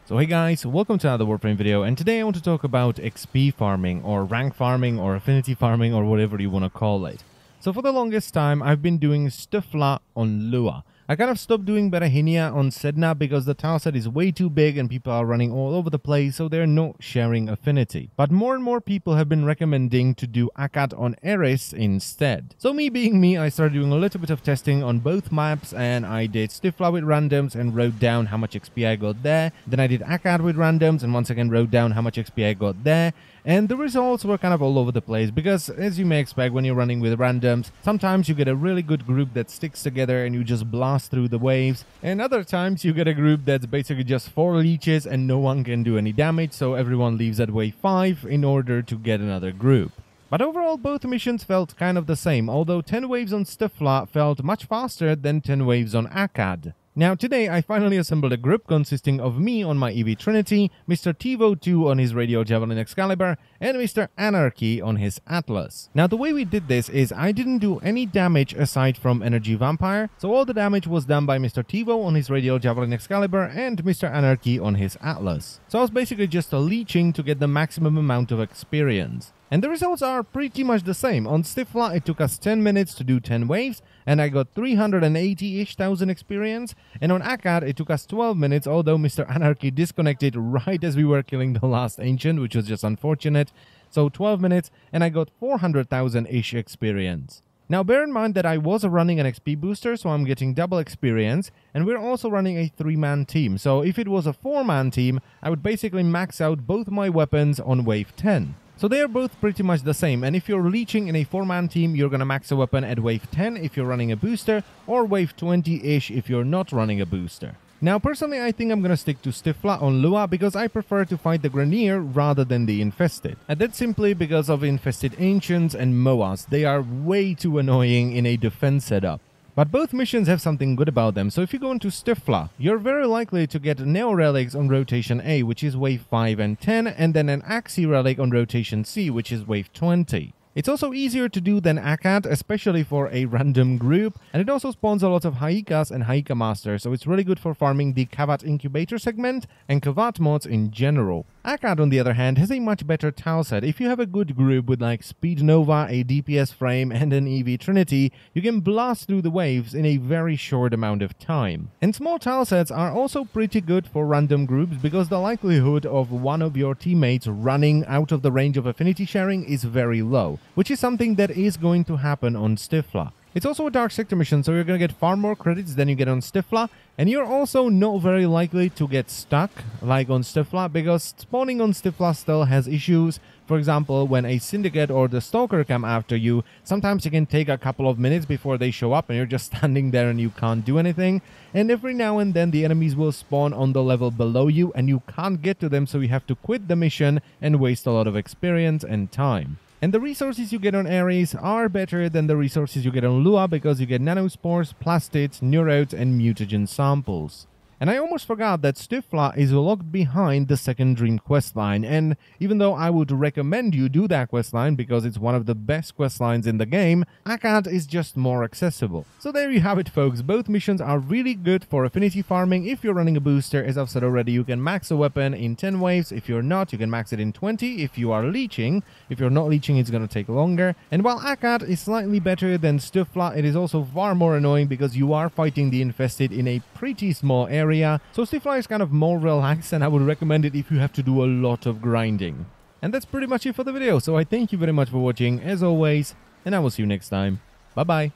So hey guys, welcome to another Warframe video, and today I want to talk about XP farming or rank farming or affinity farming or whatever you want to call it. So for the longest time I've been doing Stöfler on Lua. I kind of stopped doing Berahinia on Sedna because the tileset is way too big and people are running all over the place, so they're not sharing affinity. But more and more people have been recommending to do Akkad on Eris instead. So me being me, I started doing a little bit of testing on both maps, and I did Stöfler with randoms and wrote down how much XP I got there. Then I did Akkad with randoms and once again wrote down how much XP I got there. And the results were kind of all over the place because, as you may expect when you're running with randoms, sometimes you get a really good group that sticks together and you just blast through the waves, and other times you get a group that's basically just 4 leeches and no one can do any damage, so everyone leaves at wave 5 in order to get another group. But overall, both missions felt kind of the same, although 10 waves on Stöfler felt much faster than 10 waves on Akkad. Now today I finally assembled a group consisting of me on my EV Trinity, Mr. Tivo2 on his Radial Javelin Excalibur, and Mr. Anarchy on his Atlas. Now the way we did this is I didn't do any damage aside from Energy Vampire, so all the damage was done by Mr. Tivo on his Radial Javelin Excalibur and Mr. Anarchy on his Atlas. So I was basically just leeching to get the maximum amount of experience. And the results are pretty much the same. On Stöfler it took us 10 minutes to do 10 waves, and I got 380-ish thousand experience. And on Akkad it took us 12 minutes, although Mr. Anarchy disconnected right as we were killing the last Ancient, which was just unfortunate. So 12 minutes, and I got 400,000-ish experience. Now bear in mind that I was running an XP booster, so I'm getting double experience, and we're also running a 3-man team. So if it was a 4-man team, I would basically max out both my weapons on wave 10. So they are both pretty much the same, and if you're leeching in a 4-man team, you're gonna max a weapon at wave 10 if you're running a booster, or wave 20-ish if you're not running a booster. Now personally I think I'm gonna stick to Stöfler on Lua because I prefer to fight the Grenier rather than the Infested. And that's simply because of Infested Ancients and Moas. They are way too annoying in a defense setup. But both missions have something good about them, so if you go into Stöfler, you're very likely to get Neo Relics on rotation A, which is wave 5 and 10, and then an Axii Relic on rotation C, which is wave 20. It's also easier to do than Akkad, especially for a random group, and it also spawns a lot of Haikas and Haika Masters, so it's really good for farming the Kavat Incubator segment and Kavat mods in general. Akkad, on the other hand, has a much better tile set. If you have a good group with like Speed Nova, a DPS frame, and an EV Trinity, you can blast through the waves in a very short amount of time. And small tile sets are also pretty good for random groups because the likelihood of one of your teammates running out of the range of affinity sharing is very low, which is something that is going to happen on Stöfler. It's also a Dark Sector mission, so you're going to get far more credits than you get on Stöfler, and you're also not very likely to get stuck like on Stöfler because spawning on Stöfler still has issues. For example, when a Syndicate or the Stalker come after you, sometimes it can take a couple of minutes before they show up and you're just standing there and you can't do anything. And every now and then the enemies will spawn on the level below you and you can't get to them, so you have to quit the mission and waste a lot of experience and time. And the resources you get on Ares are better than the resources you get on Lua because you get nanospores, plastids, neurodes, and mutagen samples. And I almost forgot that Stöfler is locked behind the second Dream questline, and even though I would recommend you do that questline because it's one of the best questlines in the game, Akkad is just more accessible. So there you have it folks, both missions are really good for affinity farming. If you're running a booster, as I've said already, you can max a weapon in 10 waves. If you're not, you can max it in 20 if you are leeching. If you're not leeching, it's gonna take longer. And while Akkad is slightly better than Stöfler, it is also far more annoying because you are fighting the Infested in a pretty small area. So Stöfler is kind of more relaxed, and I would recommend it if you have to do a lot of grinding. And that's pretty much it for the video, so I thank you very much for watching as always, and I will see you next time. Bye bye.